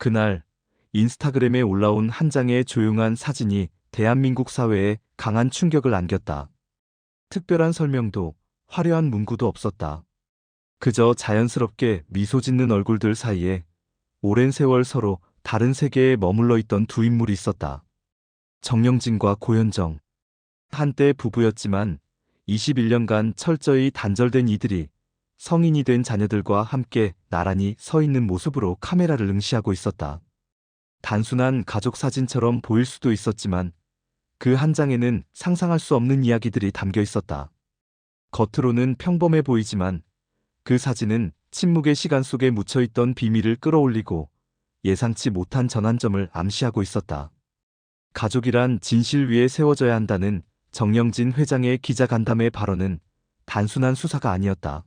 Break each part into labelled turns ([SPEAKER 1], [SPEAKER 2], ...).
[SPEAKER 1] 그날 인스타그램에 올라온 한 장의 조용한 사진이 대한민국 사회에 강한 충격을 안겼다. 특별한 설명도 화려한 문구도 없었다. 그저 자연스럽게 미소 짓는 얼굴들 사이에 오랜 세월 서로 다른 세계에 머물러 있던 두 인물이 있었다. 정영진과 고현정. 한때 부부였지만 21년간 철저히 단절된 이들이 성인이 된 자녀들과 함께 나란히 서 있는 모습으로 카메라를 응시하고 있었다. 단순한 가족 사진처럼 보일 수도 있었지만 그 한 장에는 상상할 수 없는 이야기들이 담겨 있었다. 겉으로는 평범해 보이지만 그 사진은 침묵의 시간 속에 묻혀있던 비밀을 끌어올리고 예상치 못한 전환점을 암시하고 있었다. 가족이란 진실 위에 세워져야 한다는 정영진 회장의 기자간담회 발언은 단순한 수사가 아니었다.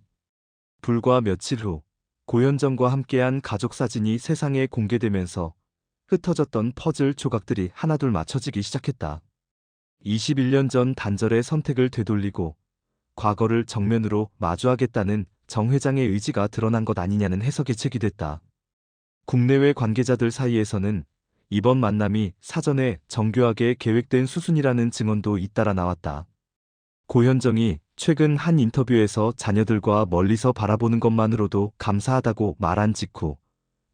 [SPEAKER 1] 불과 며칠 후 고현정과 함께한 가족 사진이 세상에 공개되면서 흩어졌던 퍼즐 조각들이 하나둘 맞춰지기 시작했다. 21년 전 단절의 선택을 되돌리고 과거를 정면으로 마주하겠다는 정 회장의 의지가 드러난 것 아니냐는 해석이 제기됐다. 국내외 관계자들 사이에서는 이번 만남이 사전에 정교하게 계획된 수순이라는 증언도 잇따라 나왔다. 고현정이 최근 한 인터뷰에서 자녀들과 멀리서 바라보는 것만으로도 감사하다고 말한 직후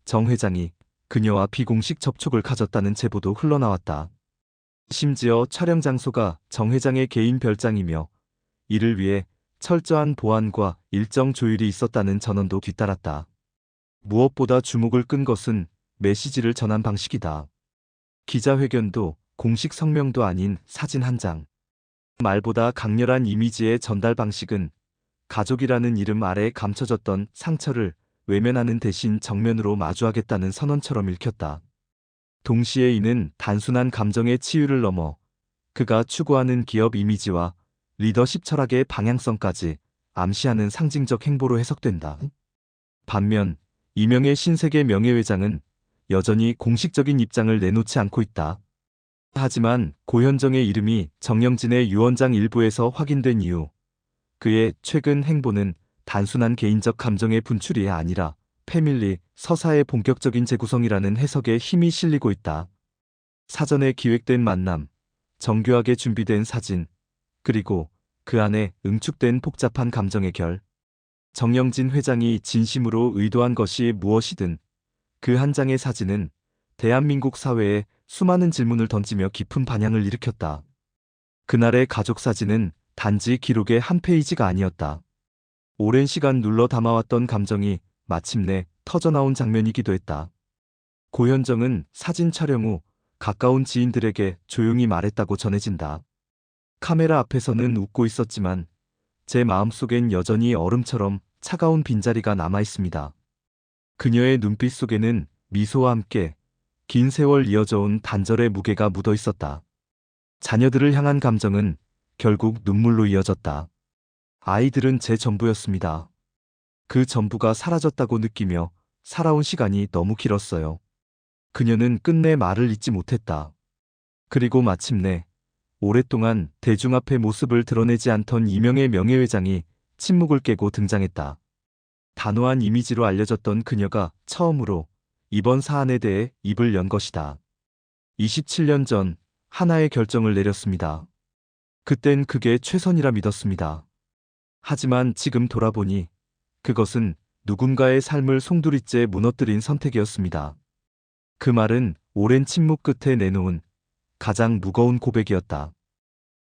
[SPEAKER 1] 정 회장이 그녀와 비공식 접촉을 가졌다는 제보도 흘러나왔다. 심지어 촬영 장소가 정 회장의 개인 별장이며 이를 위해 철저한 보안과 일정 조율이 있었다는 전언도 뒤따랐다. 무엇보다 주목을 끈 것은 메시지를 전한 방식이다. 기자회견도 공식 성명도 아닌 사진 한 장. 말보다 강렬한 이미지의 전달 방식은 가족이라는 이름 아래 감춰졌던 상처를 외면하는 대신 정면으로 마주하겠다는 선언처럼 읽혔다. 동시에 이는 단순한 감정의 치유를 넘어 그가 추구하는 기업 이미지와 리더십 철학의 방향성까지 암시하는 상징적 행보로 해석된다. 반면 이명의 신세계 명예회장은 여전히 공식적인 입장을 내놓지 않고 있다. 하지만 고현정의 이름이 정영진의 유언장 일부에서 확인된 이후 그의 최근 행보는 단순한 개인적 감정의 분출이 아니라 패밀리 서사의 본격적인 재구성이라는 해석에 힘이 실리고 있다. 사전에 기획된 만남, 정교하게 준비된 사진, 그리고 그 안에 응축된 복잡한 감정의 결. 정영진 회장이 진심으로 의도한 것이 무엇이든 그 한 장의 사진은 대한민국 사회에 수많은 질문을 던지며 깊은 반향을 일으켰다. 그날의 가족 사진은 단지 기록의 한 페이지가 아니었다. 오랜 시간 눌러 담아왔던 감정이 마침내 터져나온 장면이기도 했다. 고현정은 사진 촬영 후 가까운 지인들에게 조용히 말했다고 전해진다. 카메라 앞에서는 웃고 있었지만 제 마음속엔 여전히 얼음처럼 차가운 빈자리가 남아있습니다. 그녀의 눈빛 속에는 미소와 함께 긴 세월 이어져온 단절의 무게가 묻어 있었다. 자녀들을 향한 감정은 결국 눈물로 이어졌다. 아이들은 제 전부였습니다. 그 전부가 사라졌다고 느끼며 살아온 시간이 너무 길었어요. 그녀는 끝내 말을 잇지 못했다. 그리고 마침내 오랫동안 대중 앞에 모습을 드러내지 않던 이명의 명예회장이 침묵을 깨고 등장했다. 단호한 이미지로 알려졌던 그녀가 처음으로 이번 사안에 대해 입을 연 것이다. 27년 전 하나의 결정을 내렸습니다. 그땐 그게 최선이라 믿었습니다. 하지만 지금 돌아보니 그것은 누군가의 삶을 송두리째 무너뜨린 선택이었습니다. 그 말은 오랜 침묵 끝에 내놓은 가장 무거운 고백이었다.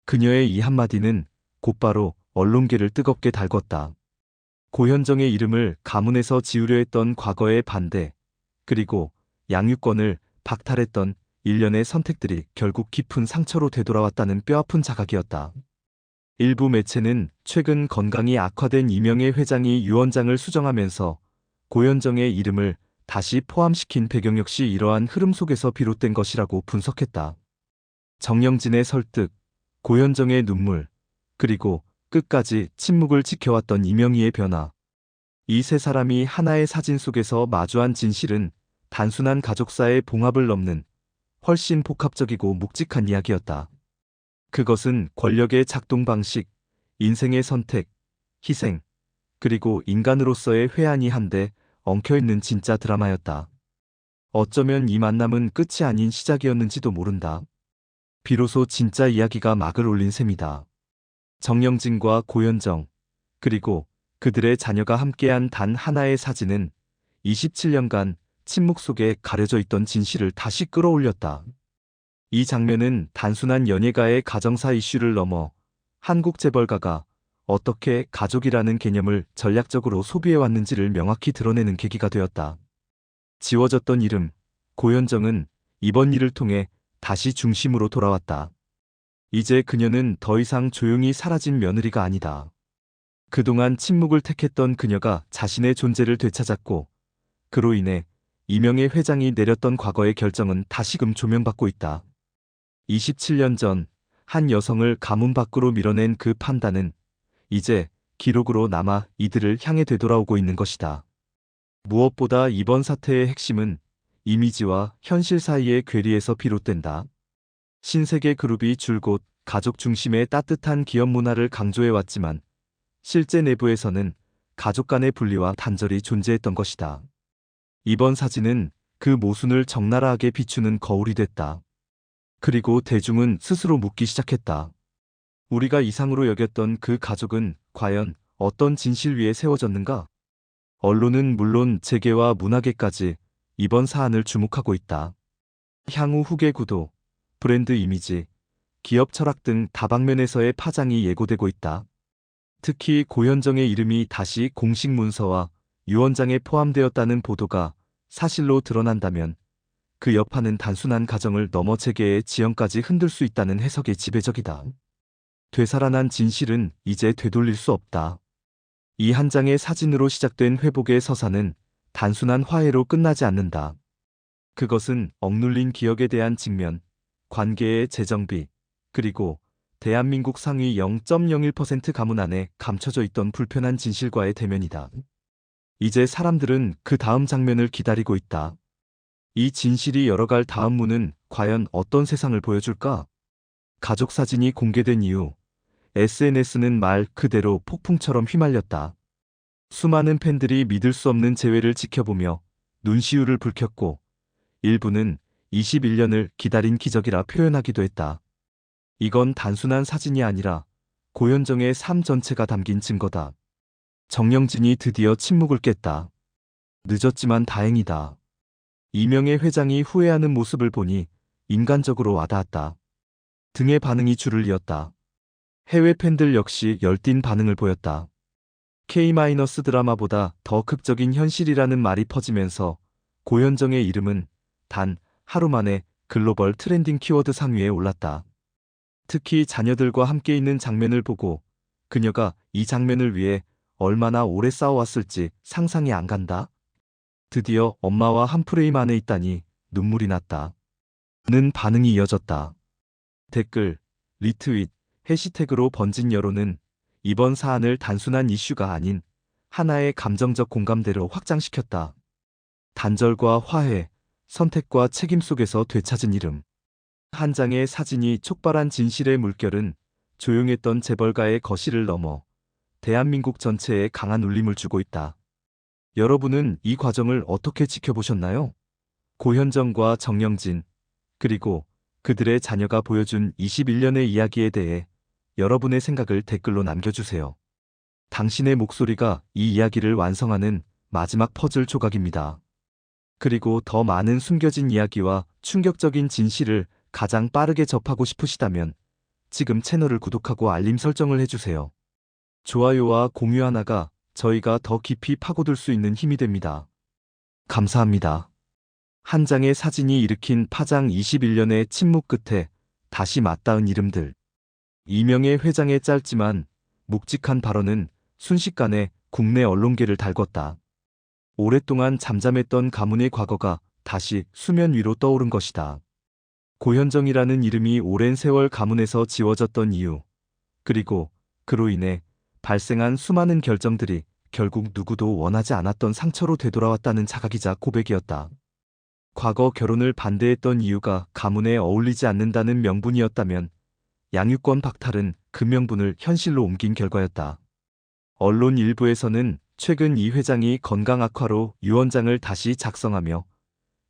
[SPEAKER 1] 그녀의 이 한마디는 곧바로 언론계를 뜨겁게 달궜다. 고현정의 이름을 가문에서 지우려 했던 과거의 반대, 그리고 양육권을 박탈했던 일련의 선택들이 결국 깊은 상처로 되돌아왔다는 뼈아픈 자각이었다. 일부 매체는 최근 건강이 악화된 이명의 회장이 유언장을 수정하면서 고현정의 이름을 다시 포함시킨 배경 역시 이러한 흐름 속에서 비롯된 것이라고 분석했다. 정영진의 설득, 고현정의 눈물, 그리고 끝까지 침묵을 지켜왔던 이명희의 변화. 이 세 사람이 하나의 사진 속에서 마주한 진실은 단순한 가족사의 봉합을 넘는 훨씬 복합적이고 묵직한 이야기였다. 그것은 권력의 작동 방식, 인생의 선택, 희생, 그리고 인간으로서의 회한이 한데 엉켜있는 진짜 드라마였다. 어쩌면 이 만남은 끝이 아닌 시작이었는지도 모른다. 비로소 진짜 이야기가 막을 올린 셈이다. 정영진과 고현정, 그리고 그들의 자녀가 함께한 단 하나의 사진은 27년간 침묵 속에 가려져 있던 진실을 다시 끌어올렸다. 이 장면은 단순한 연예가의 가정사 이슈를 넘어 한국 재벌가가 어떻게 가족이라는 개념을 전략적으로 소비해왔는지를 명확히 드러내는 계기가 되었다. 지워졌던 이름, 고현정은 이번 일을 통해 다시 중심으로 돌아왔다. 이제 그녀는 더 이상 조용히 사라진 며느리가 아니다. 그동안 침묵을 택했던 그녀가 자신의 존재를 되찾았고, 그로 인해 이명의 회장이 내렸던 과거의 결정은 다시금 조명받고 있다. 27년 전 한 여성을 가문 밖으로 밀어낸 그 판단은 이제 기록으로 남아 이들을 향해 되돌아오고 있는 것이다. 무엇보다 이번 사태의 핵심은 이미지와 현실 사이의 괴리에서 비롯된다. 신세계 그룹이 줄곧 가족 중심의 따뜻한 기업 문화를 강조해왔지만 실제 내부에서는 가족 간의 분리와 단절이 존재했던 것이다. 이번 사진은 그 모순을 적나라하게 비추는 거울이 됐다. 그리고 대중은 스스로 묻기 시작했다. 우리가 이상으로 여겼던 그 가족은 과연 어떤 진실 위에 세워졌는가? 언론은 물론 재계와 문화계까지 이번 사안을 주목하고 있다. 향후 후계 구도, 브랜드 이미지, 기업 철학 등 다방면에서의 파장이 예고되고 있다. 특히 고현정의 이름이 다시 공식 문서와 유언장에 포함되었다는 보도가 사실로 드러난다면 그 여파는 단순한 가정을 넘어 재계의 지형까지 흔들 수 있다는 해석이 지배적이다. 되살아난 진실은 이제 되돌릴 수 없다. 이 한 장의 사진으로 시작된 회복의 서사는 단순한 화해로 끝나지 않는다. 그것은 억눌린 기억에 대한 직면, 관계의 재정비, 그리고 대한민국 상위 0.01% 가문 안에 감춰져 있던 불편한 진실과의 대면이다. 이제 사람들은 그 다음 장면을 기다리고 있다. 이 진실이 열어갈 다음 문은 과연 어떤 세상을 보여줄까? 가족 사진이 공개된 이후 SNS는 말 그대로 폭풍처럼 휘말렸다. 수많은 팬들이 믿을 수 없는 재회를 지켜보며 눈시울을 붉혔고 일부는 21년을 기다린 기적이라 표현하기도 했다. 이건 단순한 사진이 아니라 고현정의 삶 전체가 담긴 증거다. 정영진이 드디어 침묵을 깼다. 늦었지만 다행이다. 이명의 회장이 후회하는 모습을 보니 인간적으로 와닿았다. 등의 반응이 줄을 이었다. 해외 팬들 역시 열띤 반응을 보였다. K- 드라마보다 더 극적인 현실이라는 말이 퍼지면서 고현정의 이름은 단 하루 만에 글로벌 트렌딩 키워드 상위에 올랐다. 특히 자녀들과 함께 있는 장면을 보고 그녀가 이 장면을 위해 얼마나 오래 싸워왔을지 상상이 안 간다. 드디어 엄마와 한 프레임 안에 있다니 눈물이 났다. 는 반응이 이어졌다. 댓글, 리트윗, 해시태그로 번진 여론은 이번 사안을 단순한 이슈가 아닌 하나의 감정적 공감대로 확장시켰다. 단절과 화해, 선택과 책임 속에서 되찾은 이름. 한 장의 사진이 촉발한 진실의 물결은 조용했던 재벌가의 거실을 넘어 대한민국 전체에 강한 울림을 주고 있다. 여러분은 이 과정을 어떻게 지켜보셨나요? 고현정과 정영진, 그리고 그들의 자녀가 보여준 21년의 이야기에 대해 여러분의 생각을 댓글로 남겨주세요. 당신의 목소리가 이 이야기를 완성하는 마지막 퍼즐 조각입니다. 그리고 더 많은 숨겨진 이야기와 충격적인 진실을 가장 빠르게 접하고 싶으시다면 지금 채널을 구독하고 알림 설정을 해주세요. 좋아요와 공유 하나가 저희가 더 깊이 파고들 수 있는 힘이 됩니다. 감사합니다. 한 장의 사진이 일으킨 파장 21년의 침묵 끝에 다시 맞닿은 이름들. 이명의 회장의 짧지만 묵직한 발언은 순식간에 국내 언론계를 달궜다. 오랫동안 잠잠했던 가문의 과거가 다시 수면 위로 떠오른 것이다. 고현정이라는 이름이 오랜 세월 가문에서 지워졌던 이유, 그리고 그로 인해 발생한 수많은 결정들이 결국 누구도 원하지 않았던 상처로 되돌아왔다는 자각이자 고백이었다. 과거 결혼을 반대했던 이유가 가문에 어울리지 않는다는 명분이었다면 양육권 박탈은 그 명분을 현실로 옮긴 결과였다. 언론 일부에서는 최근 이 회장이 건강 악화로 유언장을 다시 작성하며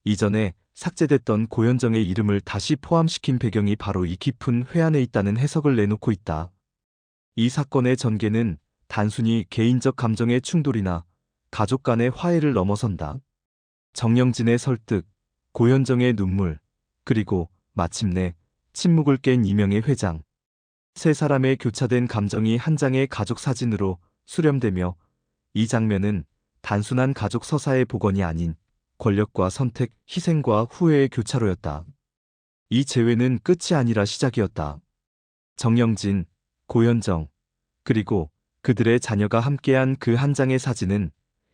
[SPEAKER 1] 이전에 삭제됐던 고현정의 이름을 다시 포함시킨 배경이 바로 이 깊은 회한에 있다는 해석을 내놓고 있다. 이 사건의 전개는 단순히 개인적 감정의 충돌이나 가족 간의 화해를 넘어선다. 정영진의 설득, 고현정의 눈물, 그리고 마침내 침묵을 깬 이명의 회장. 세 사람의 교차된 감정이 한 장의 가족 사진으로 수렴되며 이 장면은 단순한 가족 서사의 복원이 아닌 권력과 선택, 희생과 후회의 교차로였다. 이 재회는 끝이 아니라 시작이었다. 정영진, 고현정, 그리고 그들의 자녀가 함께한 그 한 장의 사진은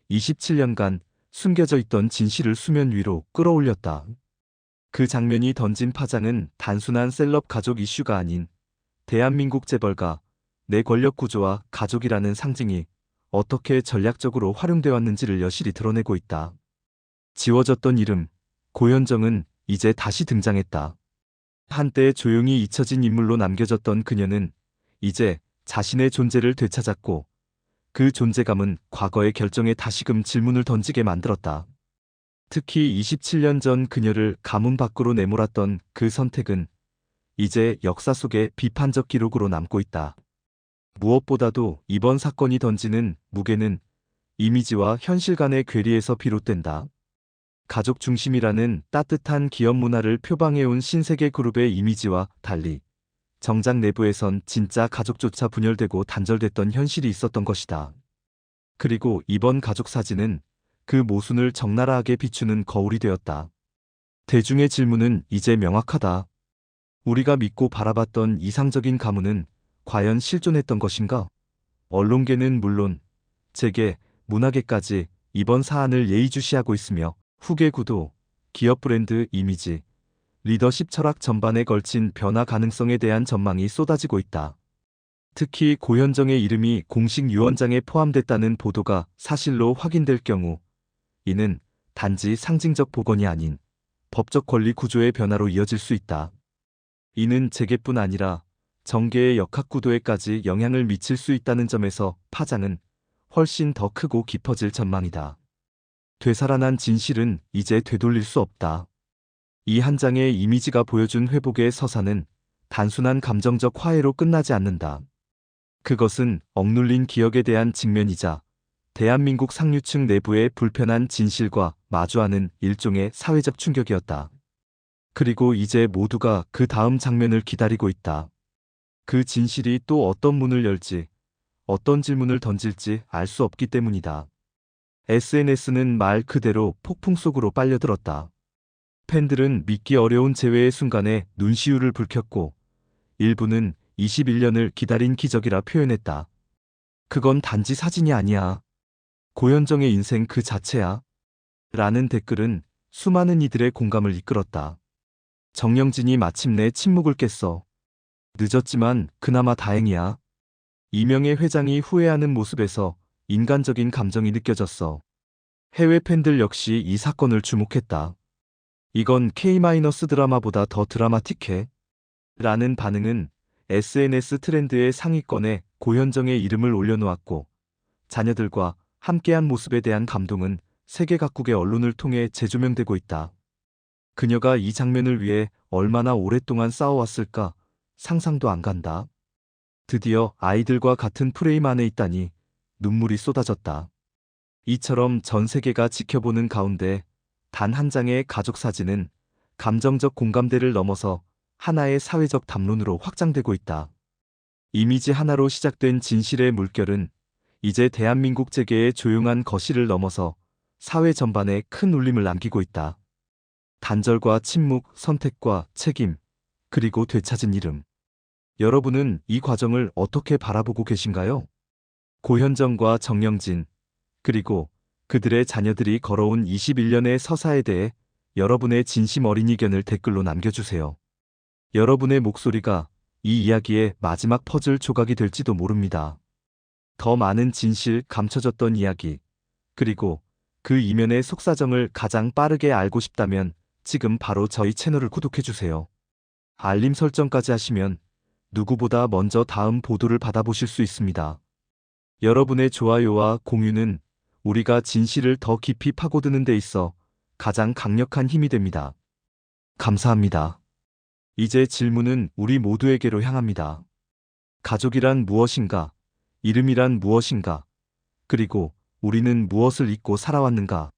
[SPEAKER 1] 27년간 숨겨져 있던 진실을 수면 위로 끌어올렸다. 그 장면이 던진 파장은 단순한 셀럽 가족 이슈가 아닌 대한민국 재벌가, 내 권력 구조와 가족이라는 상징이 어떻게 전략적으로 활용되어 왔는지를 여실히 드러내고 있다. 지워졌던 이름, 고현정은 이제 다시 등장했다. 한때 조용히 잊혀진 인물로 남겨졌던 그녀는 이제 자신의 존재를 되찾았고 그 존재감은 과거의 결정에 다시금 질문을 던지게 만들었다. 특히 27년 전 그녀를 가문 밖으로 내몰았던 그 선택은 이제 역사 속에 비판적 기록으로 남고 있다. 무엇보다도 이번 사건이 던지는 무게는 이미지와 현실 간의 괴리에서 비롯된다. 가족 중심이라는 따뜻한 기업 문화를 표방해온 신세계 그룹의 이미지와 달리 정작 내부에선 진짜 가족조차 분열되고 단절됐던 현실이 있었던 것이다. 그리고 이번 가족 사진은 그 모순을 적나라하게 비추는 거울이 되었다. 대중의 질문은 이제 명확하다. 우리가 믿고 바라봤던 이상적인 가문은 과연 실존했던 것인가? 언론계는 물론 재계, 문화계까지 이번 사안을 예의주시하고 있으며 후계 구도, 기업 브랜드 이미지, 리더십 철학 전반에 걸친 변화 가능성에 대한 전망이 쏟아지고 있다. 특히 고현정의 이름이 공식 유언장에 포함됐다는 보도가 사실로 확인될 경우 이는 단지 상징적 복원이 아닌 법적 권리 구조의 변화로 이어질 수 있다. 이는 재계뿐 아니라 정계의 역학구도에까지 영향을 미칠 수 있다는 점에서 파장은 훨씬 더 크고 깊어질 전망이다. 되살아난 진실은 이제 되돌릴 수 없다. 이 한 장의 이미지가 보여준 회복의 서사는 단순한 감정적 화해로 끝나지 않는다. 그것은 억눌린 기억에 대한 직면이자 대한민국 상류층 내부의 불편한 진실과 마주하는 일종의 사회적 충격이었다. 그리고 이제 모두가 그 다음 장면을 기다리고 있다. 그 진실이 또 어떤 문을 열지, 어떤 질문을 던질지 알 수 없기 때문이다. SNS는 말 그대로 폭풍 속으로 빨려들었다. 팬들은 믿기 어려운 재회의 순간에 눈시울을 붉혔고 일부는 21년을 기다린 기적이라 표현했다. 그건 단지 사진이 아니야. 고현정의 인생 그 자체야. 라는 댓글은 수많은 이들의 공감을 이끌었다. 정영진이 마침내 침묵을 깼어. 늦었지만 그나마 다행이야. 이명의 회장이 후회하는 모습에서 인간적인 감정이 느껴졌어. 해외 팬들 역시 이 사건을 주목했다. 이건 K- 드라마보다 더 드라마틱해. 라는 반응은 SNS 트렌드의 상위권에 고현정의 이름을 올려놓았고 자녀들과 함께한 모습에 대한 감동은 세계 각국의 언론을 통해 재조명되고 있다. 그녀가 이 장면을 위해 얼마나 오랫동안 싸워왔을까 상상도 안 간다. 드디어 아이들과 같은 프레임 안에 있다니 눈물이 쏟아졌다. 이처럼 전 세계가 지켜보는 가운데 단 한 장의 가족 사진은 감정적 공감대를 넘어서 하나의 사회적 담론으로 확장되고 있다. 이미지 하나로 시작된 진실의 물결은 이제 대한민국 재계의 조용한 거실을 넘어서 사회 전반에 큰 울림을 남기고 있다. 단절과 침묵, 선택과 책임, 그리고 되찾은 이름. 여러분은 이 과정을 어떻게 바라보고 계신가요? 고현정과 정영진, 그리고 그들의 자녀들이 걸어온 21년의 서사에 대해 여러분의 진심 어린 의견을 댓글로 남겨주세요. 여러분의 목소리가 이 이야기의 마지막 퍼즐 조각이 될지도 모릅니다. 더 많은 진실, 감춰졌던 이야기, 그리고 그 이면의 속사정을 가장 빠르게 알고 싶다면 지금 바로 저희 채널을 구독해주세요. 알림 설정까지 하시면 누구보다 먼저 다음 보도를 받아보실 수 있습니다. 여러분의 좋아요와 공유는 우리가 진실을 더 깊이 파고드는 데 있어 가장 강력한 힘이 됩니다. 감사합니다. 이제 질문은 우리 모두에게로 향합니다. 가족이란 무엇인가? 이름이란 무엇인가? 그리고 우리는 무엇을 잊고 살아왔는가?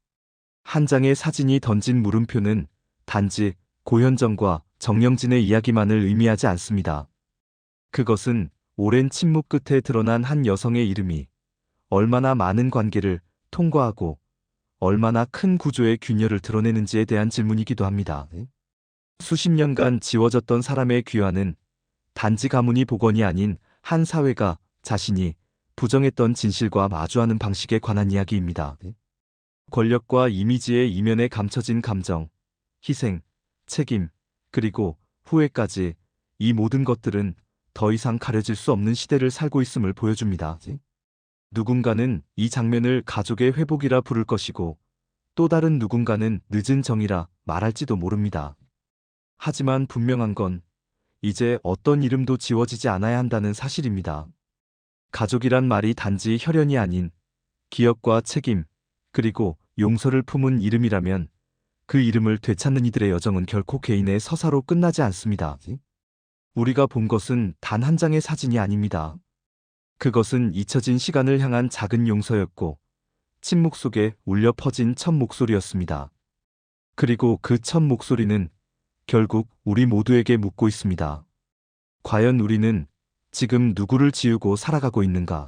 [SPEAKER 1] 한 장의 사진이 던진 물음표는 단지 고현정과 정영진의 이야기만을 의미하지 않습니다. 그것은 오랜 침묵 끝에 드러난 한 여성의 이름이 얼마나 많은 관계를 통과하고 얼마나 큰 구조의 균열을 드러내는지에 대한 질문이기도 합니다. 수십 년간 지워졌던 사람의 귀환은 단지 가문이 복원이 아닌 한 사회가 자신이 부정했던 진실과 마주하는 방식에 관한 이야기입니다. 권력과 이미지의 이면에 감춰진 감정, 희생, 책임, 그리고 후회까지, 이 모든 것들은 더 이상 가려질 수 없는 시대를 살고 있음을 보여줍니다. 누군가는 이 장면을 가족의 회복이라 부를 것이고 또 다른 누군가는 늦은 정이라 말할지도 모릅니다. 하지만 분명한 건 이제 어떤 이름도 지워지지 않아야 한다는 사실입니다. 가족이란 말이 단지 혈연이 아닌 기억과 책임, 그리고 용서를 품은 이름이라면 그 이름을 되찾는 이들의 여정은 결코 개인의 서사로 끝나지 않습니다. 우리가 본 것은 단 한 장의 사진이 아닙니다. 그것은 잊혀진 시간을 향한 작은 용서였고 침묵 속에 울려 퍼진 첫 목소리였습니다. 그리고 그 첫 목소리는 결국 우리 모두에게 묻고 있습니다. 과연 우리는 지금 누구를 지우고 살아가고 있는가?